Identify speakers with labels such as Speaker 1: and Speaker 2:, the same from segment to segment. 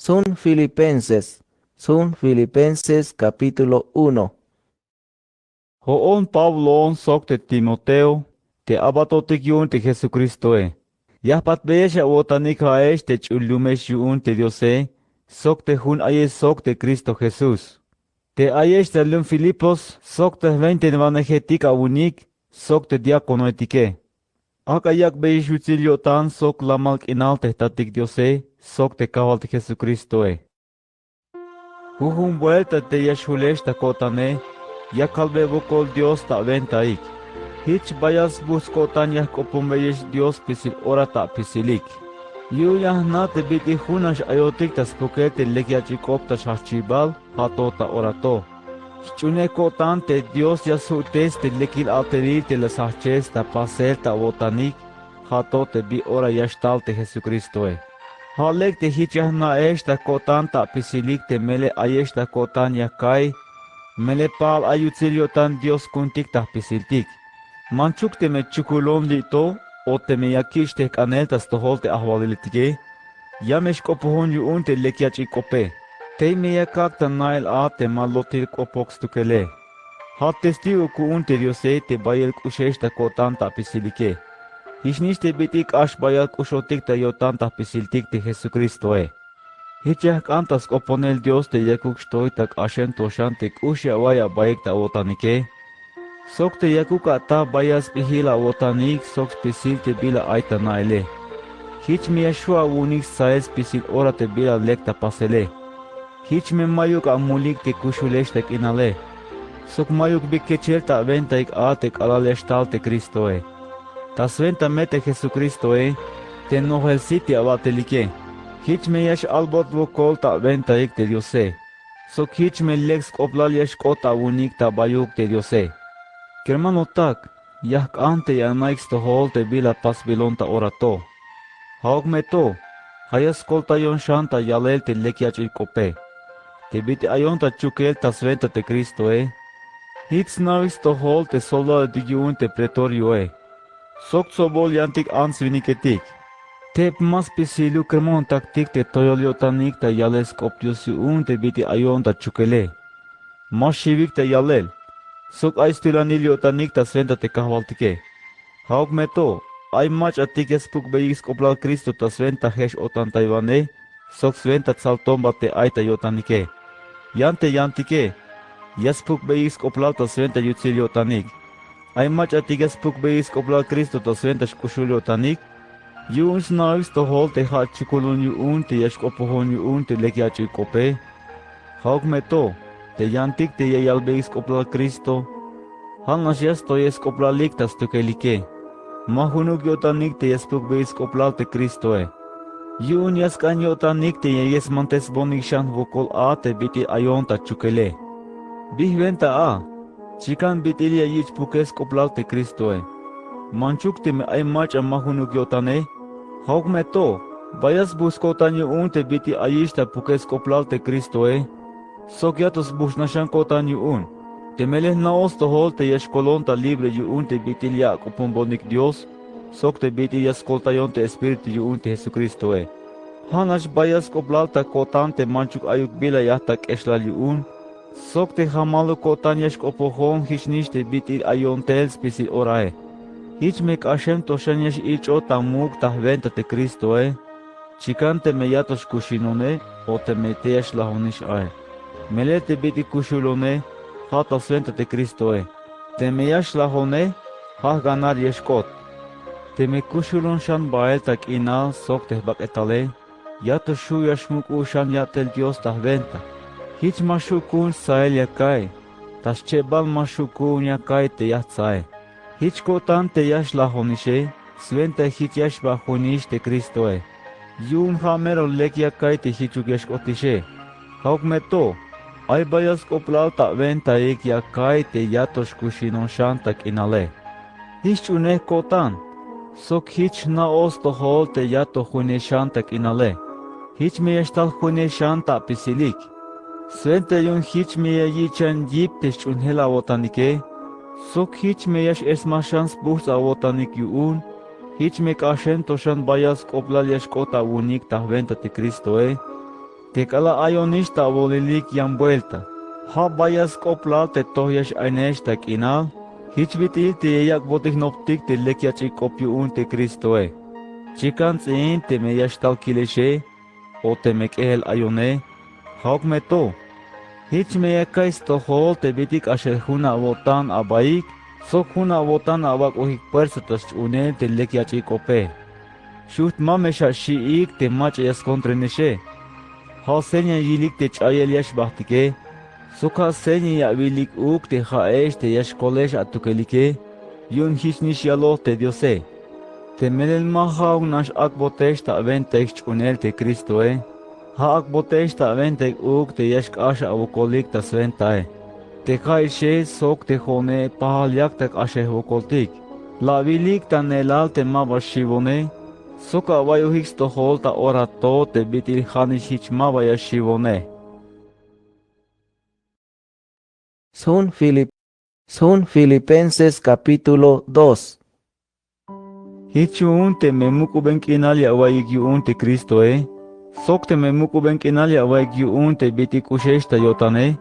Speaker 1: Son Filipenses capítulo 1.
Speaker 2: Hoon Pablo sokte Timoteo, te abatotik yun te Jesucristoe. Yahpat besha wotanik haesh te chulumesh yun te Diose, sokte hun ayes sokte Cristo Jesús. Te ayes te lum Filipos, sokte 20 manejetik unik, sokte diacono etike. Akayak beish utilio tan sok lamalk inalte tatik Diose, sokte kawalt Jesucristoe. Huhun vuelta te yashulesh takotane, ya kalbe bukol Dios ta ventaik. Hich bayas buskotan yah kopumbeyesh Dios pisil ora ta pisilik. Yu yah na te biti hunash ayotik tas pukete lekiachikop ta shachibal hato ta orato. Chune kotan te Dios yasutes te lekil alterir te las haches ta pasel ta botanik hato te bi ora yashtal te Jesucristoe. Halek te hichah na esta kotan ta pisilik te mele ayesta kotan yakai, mele pal ayutilio tan Dios kuntik ta pisiltik. Manchuk te me chukulom lito, o te me yakish te kaneltas to holte ahwalilitige, yamesh kopohon yu unte lekiach ikope. Te me yakak ta nail a te malotil kopox tukele. Ha testigo ku unte Diose te bayel kushesh ta kotan ta pisilike. Hishniste bitik ash bayat ushotik te yotan tapisiltik te Jesucristoe. Hichah kantas oponel Dios te yakuk shtoy tak ashen toshan te kushya waya bayek ta otanike. Sok te yakuka ta bayas pihila otanik sok pisil te bila aita naile. Hich mi yashua unik saes pisil ora te bila lekta pasele. Hich me mayuk amulik te kushulesh te inale. Sok mayuk bikechel ta ventaik atek alaleshtal te Cristoe. Tasventa mete Jesucristoe, te nohel siti abatelike. Hich me yash albot vokol ta venta ik te Diose. Sok hich me lex koplal yash kota unik ta bayuk te Diose. Kermano tak, yak ante ya naix to hol te bila pas bilon ta orato. Haug me to, hayas kolta yon shanta yalel te lekiach kope. Te bite ayon ta chukel tasventa te Cristoe. Hits naix to hol te soldado digiun te pretorioe. Sok sobol yantik ans viniketik. Tep mas pisilu kremon taktik te toyoliotanik ta yales koptiusi un te biti ayon ta chukele. Mas shivik te yalel. Sok aistilaniliotanik ta sventa te kahvaltike. Hauk meto, ay mach atikes puk beix koplal Cristo ta sventa hesh otan taivane, sok sventa tsaltomba te aita yotanike. Yante yantike, yas puk beix koplal ta sventa yutziliotanik. Ay mach atigas puk beis koplal Cristo to sventas kushulio tanik. Yun snavis to hol te ha chikulun yu un te yash kopohon yu un te lekiachi kope. Hauk meto, te yantik te yayal beis koplal Cristo. Hanas yas to yes koplal liktas tukelike. Mahunuk yotanik te yas puk beis koplal te Cristoe. Yun yas kan yotanik te yayes montes bonik shan vokol a te biti ayon ta chukele. Bihventa a. Chikan bitilia yich pukes koplal te Cristoe. Manchuk te me ay mach amahunuk yotane. Hauk me to, bayas buskotanyo un te biti ayishta pukes koplal te Cristoe. Sok yatos busnashan kotanyo un. Te meleh naos to hol te yeshkolon ta libre yu un te bitilia kopumbonik Dios. Sok te bitilia skoltayon te espiritu yu un te Jesucristoe. Hanash bayas koplal ta kotan te manchuk ayuk bila yahtak eshlal yu un. Sok te hamalu kotan yash kopohon hishnish te bitir ayon tels pisil orae. Hich mek ashem toshan yash icho tamuk tahventa te Cristoe. Chikan te meyatos kushinone o te meteash lahonish ae. Mele te biti kushulone hata sventa te Cristoe. Te meyash lahone ha ganar yeshkot. Te me kushulon shan bael tak inal sok te baketale. Yato shu yashmuk ushan yatel Dios tahventa. Hich mashukun sael yakai, tas chebal mashukun yakai te yatsae. Hich kotan te yash lahonishe, sventa hich yash bahonish te Cristoe. Yun hamero lek yakai te hichuk yash kotishe. Hauk meto, ay bayas koplal ta venta ek yakai te yatos kushinon shantak inale. Hich une kotan, sok hich na osto hol te yato hune shantak inale. Hich me yashtal hune shanta pisilik. Svente yun hich me yichan yip te shunhela wotanike. Sok hich me yash esmashans buhs a wotanik yuun. Hich me kashen toshan bayas koplal yash kota unik tahventa te Cristoe. te cala ayonish ta bolilik yan vuelta. Ha vayas coplal te tohiash ainesh ta kinal, hichbitil te yak botik noptik te lekiachi kopiun te Kristoe. Chikan zin te meyash tal kileshe, o te mekehel ayone, hauk meto. Hich meyakais tohol te bitik asher huna votan abaik, sok huna votan abak ohik persatas une te lekiachi kope. Shut mamesha shiik te machayas kontreneshe. Ha senya yilik te chayel yash bahtike, soka senya yavilik uk te haesh te yash kolesh atukelike, yun hichnish yalo te diose. Te melel maha unash akbotesh ta aventex chunel te Kristoe, ha akbotesh ta aventek uk te yash asha avokolik ta sventae. Te kaishe sok te hone pahal yak tak ashe vokoltik. La vilik ta nelal te mabashivone, soka vayuhix to hol ta orato te bitil hanish hich mavayashivone.
Speaker 1: Son Filipenses capítulo 2.
Speaker 2: Hichun te memuku benkinalia waygyun te Kristoe, sok te memuku benkinalia waygyun te bitik ta yotane,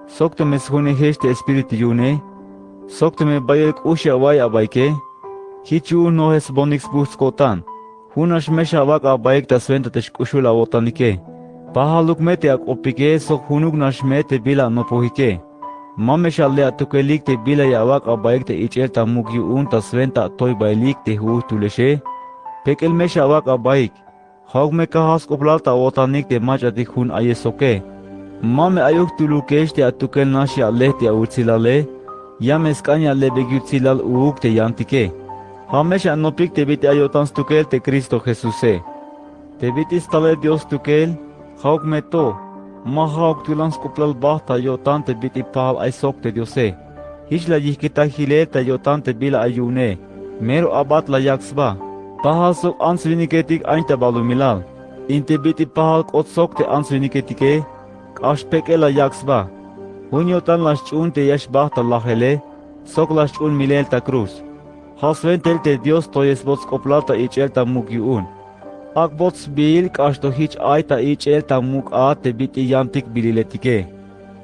Speaker 2: sok te meshunehesh te espiritu yune, sok te me bayek usha way abayke, hichun no es bonix buskotan, hunash mesha wak abayek ta sventa te shkushula wotanike, pahaluk mete ak opike sok hunuk nash mete bila no pohike. Mamesha le atukelik te bila yawak abayek te ichel ta mugyun ta sventa toy baylik te hu tuleshe, pekel mesha wak abayek, hog me kahas koplal ta wotanik te machatik hun ayesoke. Mame ayuk tulukesh te atukel nashi aleh te awutsilale, yames kanya le begyutsilal uuk te yantike. Hamesha nopik te biti ayotans tukel te Cristo Jesuse. Te bitis tale Dios tukel, hog me to. Mahawk tulans koplal bahta yotan te biti pahal aysok te diose. Hishla yihkita hile te yotan te bila ayune. Mero abat la yaksba. Pahal sok ansviniketik aynta balumilal. Inte biti pahal kotsok te ansviniketike. Ashpeke la yaksba. Hunyotan las chun te yash bahta lahele. Sok las chun milel ta cruz. Hasventel te Dios toyes bots koplata ichel ta mugyun. Akbots bil kasto hich aita ichel ta muk a te biti yantik bililetike.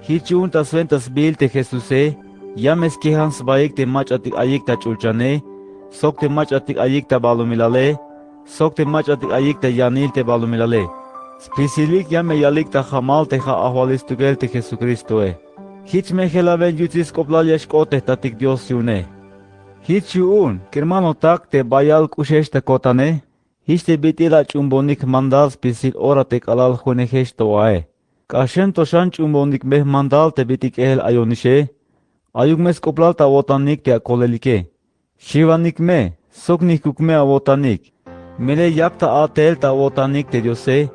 Speaker 2: Hichun ta sventas bil te Jesuse, yames kihans baik te machatik ayik ta chulchane, sok te machatik ayik ta balumilale, sok te machatik ayik ta yanil te balumilale. Spisilik yame yalik ta hamal te ha ahwalis tugel te Jesucristoe. Hich me helaven yutis koplal yashkote tatik Dios yune. Hichun, kermano tak te bayal kushesh ta kotane, Histe bitila chumbonik mandal spisil ora te kalal hunehesh toae. Kashem toshan chumbonik meh mandal te bitik ehel ayonishe. Ayuk mes koplal ta wotanik te akolelike. Shivanik me, soknik kukme awotanik. Mele yakta atel ta wotanik te diose.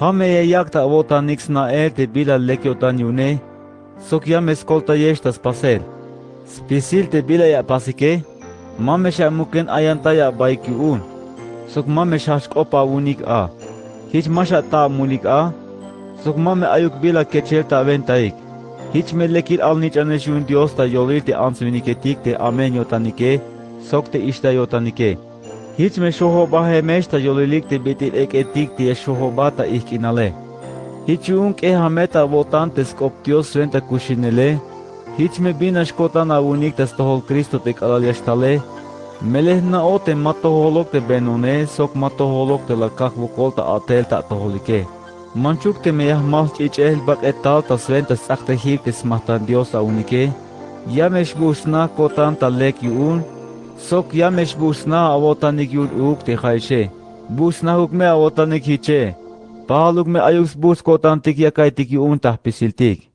Speaker 2: Hameye yakta wotanik snael te bila lekiotan yune. Sok yames kolta yeshtas pasel. Spisil te bila ya pasike. Mamesha muken ayantaya baikiun. Sok mame shash kopa unik a. Hich masha ta mulik a. Sok mame ayuk bila kechel ta ventaik. Hich me lekil alnich aneshun Dios ta yolir te ansviniketik te amen yotanike. Sok te ishta yotanike. Hich me shoho bahemesh ta yolilik te bitil ek etik te shoho bata ihkinale. Hich unk e hameta votan te skop Dios venta kushinele. Hich me binash kotan a unik te stohol Kristo te kalaliashtale. Melehna ote matoholok te benone, sok matoholok te lakak vokol ta atel ta toholike. Manchuk te meyah mal chichel bak etal ta sventa sakte hip te smahtan Dios a unike. Yamesh busna kotan ta lek yun, sok yamesh busna avotanik yun uk te chayshe. Busna huk me avotanik hiche. Pahaluk me ayuks bus kotan tik yakay tik yun tah pisiltik.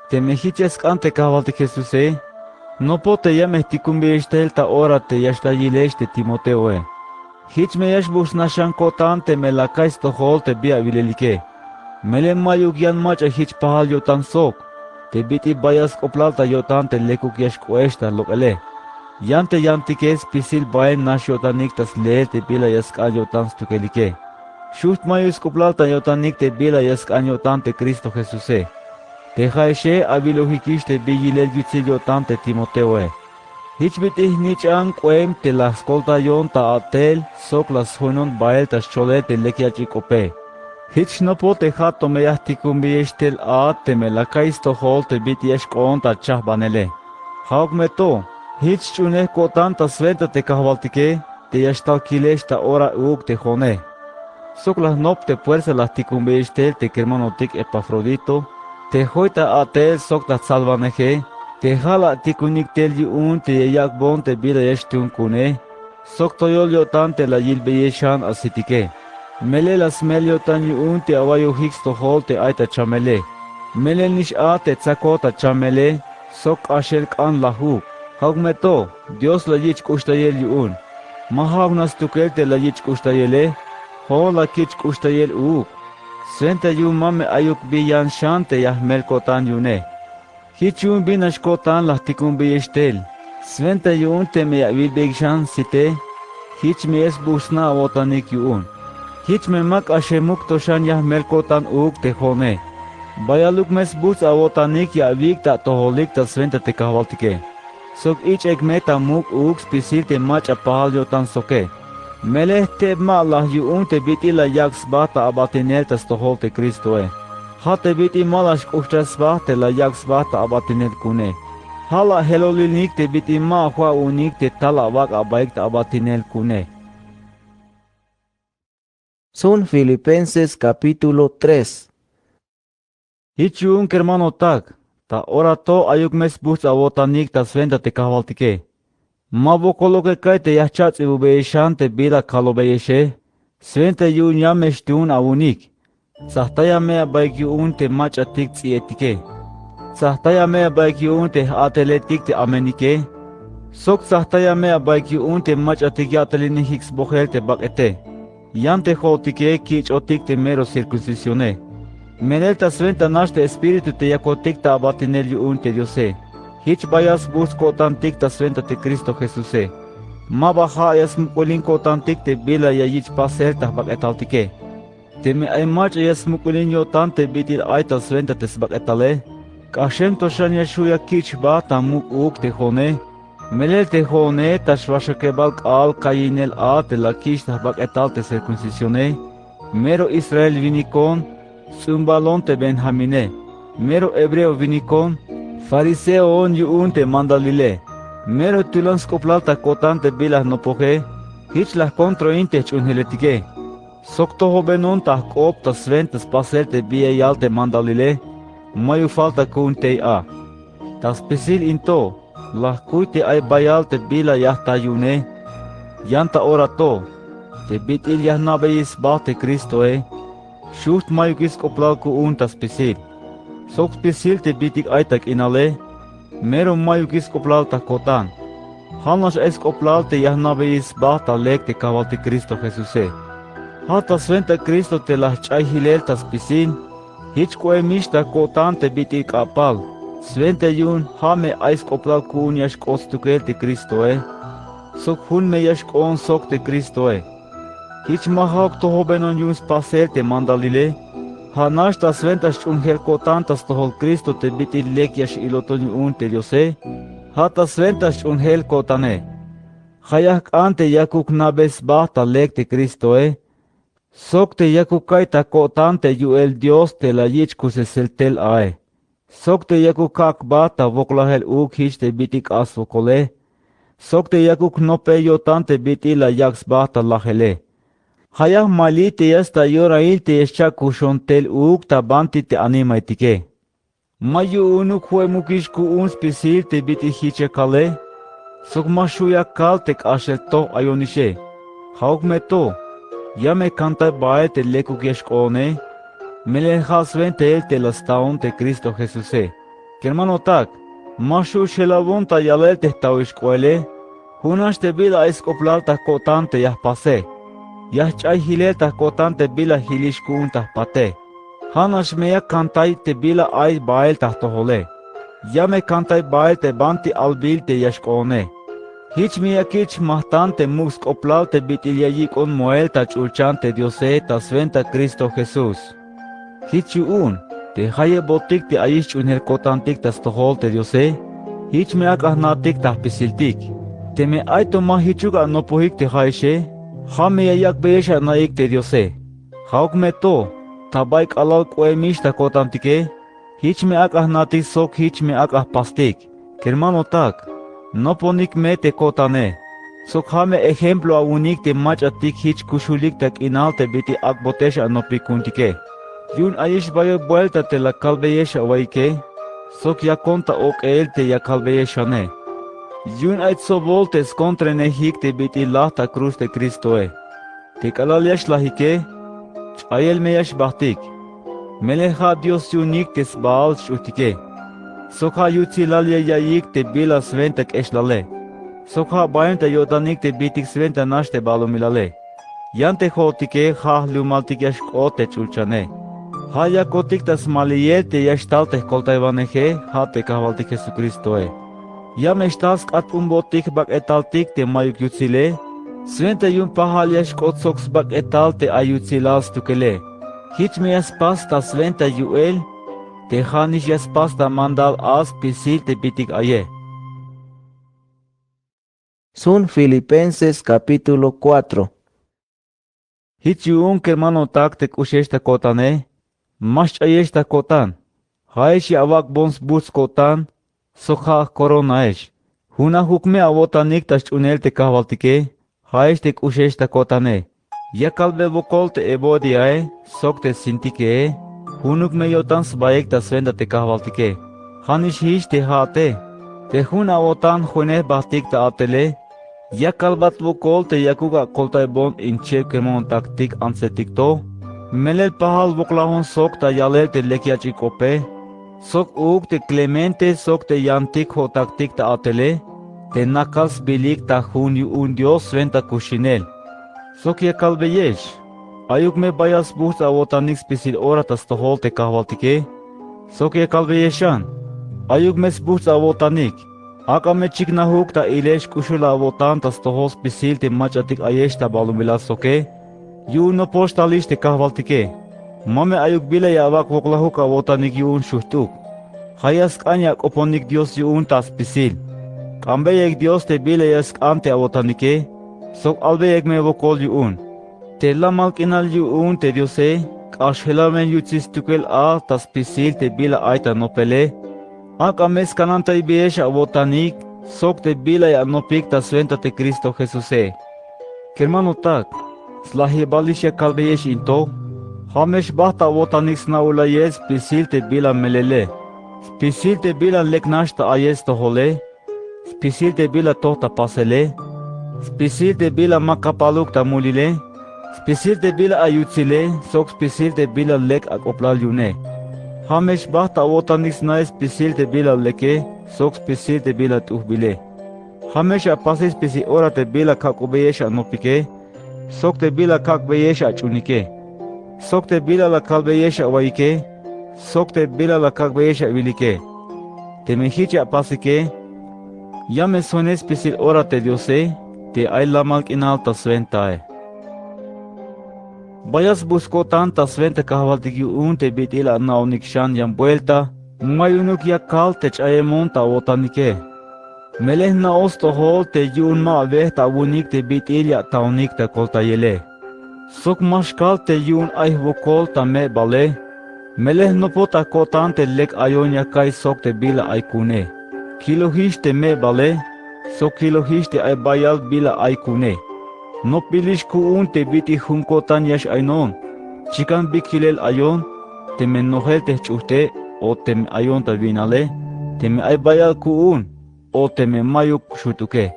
Speaker 2: Te mehiches kante kaval te Jesuse. No pote yames tikumbieshtel ta ora te yashtayilesh te Timoteoe. Hich me yash busnashan kotan te me lakais to hol te bia vilelike. Mele mayuk yan macha hich pahal yotan sok. Te biti bayas koplalta yotan te lekuk yash koeshta lokele. Yante yantikes pisil baen nash yotanik tas leel te bila yaskan yotan stukelike. Shut mayus koplalta yotanik te bila yaskan yotan te Cristo Jesuse. Te jaeshe abilohikish te bigilel yutzil yotan te Timoteoe. Hich bitih nich an kwem te las kolta yon ta atel sok las huenon bael tas chole te lekiachi kope. Hitch no pote jato me yahtikumbiestel a te me la kaisto hol te biti eshkonta chahbanele. Hauk me to, hitch chune ko tanta sventa te kahvaltike, te yashtalkilesta ora uk te jone. Sok las nop te fuerza las tikumbiestel te kermanotik Epafrodito, te hoita a tel sok ta salvaneje, te jala tikunik tel yu te yak bon te bida yeshtun kune, sok toyol yotante la yilbe yeshan asitike. Mele las melio tan yu te awayo hix to hol te aita chamele. Mele nish a te tsakota chamele, sok ashel kan lahu. Haug meto, Dios la yich kustayel yu Mahag nas tukel te la yich kustayele, hol la kich kustayel Sventa yu mame ayuk biyan shante yah melkotan yune. Hichun binashkotan la tikun biyeshtel. Sventa yu te me yavil begshan site, hich me es busna awotanik yu Hich me mak ashemuk toshan yah melkotan te jone. Bayaluk mes bus awotanik ya vikta toholik ta sventa te kahvaltike. Sok ich ek meta muk spisil te mach apahal yotan soke. Meleh te ma lah te biti la yaks bata abatinel tas tohol te Kristoe. Ha te biti malash kushtas bata la yaks bata abatinel kune. Hala helolinik te biti ma hua unik te tala wak abaik ta abatinel kune.
Speaker 1: Son Filipenses capítulo 3.
Speaker 2: Hichun hermano tak, ta ora to ayuk mes bus awotanik ta sventa te kahvaltike. Mabo koloke kai te yachats ibubeishan te bida kalobeyeshe, sventa yu nyameshtun awunik. Sahtaya mea baiki te machatik tsietike. Sahtaya mea baiki te ateletik te amenike. Sok sahtaya mea baiki te machatik yatelini hix bohel te bakete. Yante jotike kichotik te mero circuncisione. Menelta sventa nashte espiritu te yakotik ta abatinel yu te diose. Hich bayas bus kotantik ta sventa te Cristo Jesuse. Ma baja yas mukulin kotantik te bila ya yich pasel ta baketaltike. Te me ay mach yas mukulin yotan te bitil ay ta sventa te sbaketale. Kashem toshan yashuya kich ba ta muk te jone. Melel te jone ta shvashakebal al kayinel a te la kish ta baketal te circuncisione. Mero Israel vinikon, zumbalon te Benjamine. Mero hebreo vinikon, fariseo on yu te mandalile. Mero tulan skoplal ta kotan te bilas no poje. Hich las kontrointe chunheletike. Sokto hobenon ta kop ta sventas pasel te bie yal te mandalile. Mayu falta kun te a. Tas pesil into. La kuite ay bayal te bila yahta yune. Yanta orato. Te bitil yahnabeis ba te Kristoe. Shuht mayu kis koplal ku tas pesil. Sok pesil te bitik aitak inale. Mero mayu kis koplal ta kotan. Hanas es koplal te yahnabeis ba ta lek te kaval te Kristo Jesuse. Hata sventa Kristo te la chay hilel tas pesil. Hich ko emishta kotan te bitik apal. Sventa yun hame ais koplal kun yash kostukel te Kristoe. Sok hun me yash kon sok te Kristoe. Hich mahak to hobenon yun spasel te mandalile. Hanash ta sventa shunhel kotan tas tohol Kristo te bitil lek yash iloton yun te diose. Hata sventa shunhel kotane. Hayak ante yakuk nabes ba ta lek te Kristoe. Sok te yakukay ta kotan te yu el Dios te la yich kusesel tel ae. Sok te yakukak ba ta voklahel hich te bitik asvokole. Sok te yakuk nope yotan te biti la yaks ba ta lahele. Hayak mali te yasta yorail te yescha kushon tel ta banti te animaitike. Mayu unuk hue mukish ku spisil te biti hiche kale. Sok mashuya kal tek ashel to ayonishe. Hauk me to. Ya me canta bae te lekuk yeshkone. Melehas vente el te lastaon te Cristo Jesuse. Que hermano tak. Mashu shelavon ta yalel te tauishkoele. Hunash te bila escoplal ta kotan te yah pase. Yah chay hilel ta kotan te bila hilishkun ta pate. Hanash me ya cantai te bila ay bael ta tohole. Ya me cantai bael te banti albil te yashkone. Hich mi akich mahtante mus koplal te bitilyayik on moel ta chulchante diose ta sventa Cristo Jesús. Hich te haye botik te aish unher kotantik tas tohol te diose. Hich me akahnatik ta pisiltik. Te me aito ma hichuga no pohik te haishe. Ha me ayak beesha naik te diose. Hauk me to. tabaik alal kuemish ta kotantike, hich me akah natik sok hich me akah pastik. Hermano tak, no ponik me te kotane. Sok hame ejemplo a unik te machatik hich kushulik tak inalte biti akbotesh anopicuntike. Yun ayish bayo vuelta te la calveyesh awaike, sok ya conta ok el te ya calveyeshane. Yun ait so voltes contra nehik te biti lahta cruz de Cristoe. Te kalaliash lahike, ayel meyash bahtik. Meleha Dios yunik tes baal shutike. Sokha yutilalia yayik te bila sventak eshlale. Sokha baenta yodanik te bitik sventa nashte balumilale. Yante hotike ha lumaltik yash kote chulchane. Haya kotik tas maliyel te yashtalte koltaivaneje ha te kavaltik Jesucristoe. Yam estas kat umbotik bak etaltik te mayuk yutsile. Sventa yun pahal yash kotsoks bak etalte ayutsilas tukele. Hich me aspas ta sventa yuel. Te hanish aspas ta mandal as pisil te bitik aye.
Speaker 1: Son Filipenses capítulo 4.
Speaker 2: Hich yun hermano tak te kusheshta kotane. Mash ayeshta kotan. Haesh avak bons buts kotan. Sokha koronaesh. Huna hukme avotanik tash unel te kavaltike. Haesh te kusheshta kotane. Yakalbe vokol te ebodiae. Sok te sintike. Hunuk me yotan sbaek ta svenda te kavaltike. Hanish hish te hate. Te hun avotan huene bahtik ta atele. Yakalbat vokol te yakuga koltai bon inche kemon taktik ansetik to. Melel pahal voklahon sok ta yalel te lekiachi kope. Sok uk te Clemente sok te yantik ho taktik ta atele. Te nakals bilik ta hun yu un Dios sventa kushinel. Sok yakalbeyesh. Ayuk me bayas buhts avotanik spisil ora tas tohol te kahvaltike. Sok yakalbeyeshan. Ayuk mes buhts avotanik. Aka me chikna huk ta ilesh kushula avotan tas tohol spisil te machatik ayesh ta balumila soke. Yu no postalish te kahvaltike. Mame ayuk bile yavak voklahuk avotanik yu un shuhtuk. Hayas kanyak oponik Dios yu un tas spisil. Kambeyek Dios te bile yask ante avotanike. Sok albeyek me vokol yu un. Te lamalk inal yu un te Diose. Kashelamen yu tsistukel a tas spisil te bila aita nopele. Aka mes kananta ibiesh avotanik. Sok te bila ya nopik tas sventa te Cristo Jesuse. Hermano tak. Slahibalish ya kalbeyesh into. Hamesh bahta avotanik snaula yes spisil te bila melele. Spisil te bila leknashta ayes tohole. Spisil te bila tohta pasele. Spisil te bila makapaluk ta mulile. Spisil te bila ayutsile. Sok spisil te bila lek akoplal yune. Hamesh bahta avotanik snaes spisil te bila leke. Sok spisil te bila tuhbile. Hamesh apasis spisi ora te bila kakobeyesh anopike. Sok te bila kakbeyesh achunike. Sok te bila la kalbeyesh awaike. Sok te bila la kakbeyesh avilike. Te mehiche apasike. Ya me sones pisil ora te Diose. Te ay lamalk inal ta sventae. Bayas busco tanta sventa kahvaltiki un te bitila naunik shan yan vuelta. Mayunuk ya kal te chayemon ta wotanike. Meleh na osto hol te yun ma vehta unik te bitilya taunik te koltayele. Sok mashkal te yun ay vokol ta me bale. Meleh no pota kotan te lek ayonya kai sok te bila ay kune. Kilohish te me bale. Sok kilohish te ay bayal bila ay kune. No pilish ku un te biti hunkotan yash aynon. Chikan bikilel ayon. Te me nohel te chuhte o te me ayon ta vinale. Te me ay bayal ku un. O te me mayuk shutuke.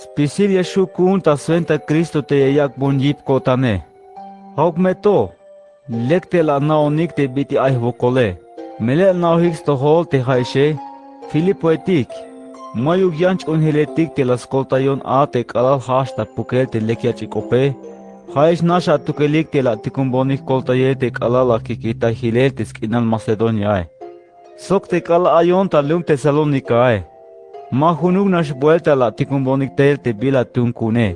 Speaker 2: Spisil yashu ku un ta sventa Cristo te yak bon yip kotane. Hauk me to. Lekte la naonik te biti ay vokole. Mele naohiks to hol te haishe. Filipoetik. Mayuk yanch unhiletik te las koltayon a te kalal hashta pukel te lekiachi kope. Haish nasha tukelik te la tikumbonik koltaye te kalal akikita hilel te skinal Macedonia. Sok te kala ayon ta lum Tesalonika. Ma hunug nash vuelta la tikumbonik tel te bila tunkune.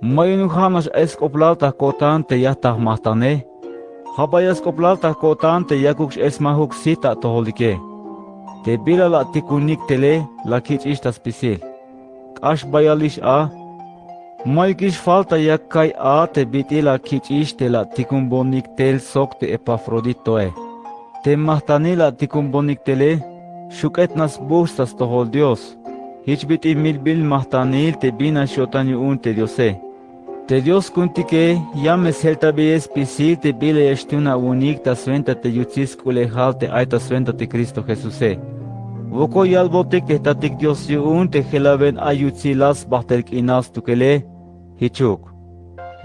Speaker 2: Mayunug hamash eskoplalta kotan te yahtah mahtane. Habayas koplalta kotan te yakuk esmahuk sita toholike. Te bila la tikunik tele la kich ishtas pisil. Kash bayalish a. Malkish falta yakkay te bitila kichistela tikumboniktel sokte Epafroditoe. Te mahtanila tikumboniktele, shuketnas bustas tohol Dios. Hichbiti milbil mahtanil te bina shotanyun te Diose. Te Dios kuntike, yames helta bies pisil te bile estuna unik ta sventa te yutzis kulejal te aita sventa te Cristo Jesuse. Voko yalbotik te tatik Dios yun te gelaben ayutzilas bahterk inas tukele, hichuk.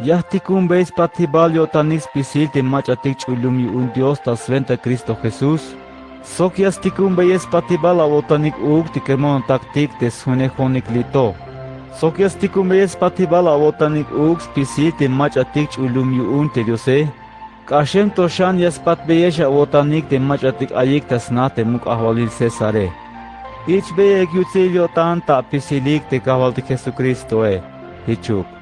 Speaker 2: Yahtikum beis patibal yotanix pisil te machatik chulum yun Dios ta sventa Cristo Jesús. Sokiastikum beis patibal avotanik uk te kermon taktik te sunejonik lito. Sokiastikum beis patibal avotanik uk pisil te machatik chulum yun te Diose. Kashem toshan yaspat beyesh avotanik te machatik ayik tasna te muk ahvalil Cesare. Ich beyek yutzil yotan ta pisilik te kahvaltik Jesucristo hichuk.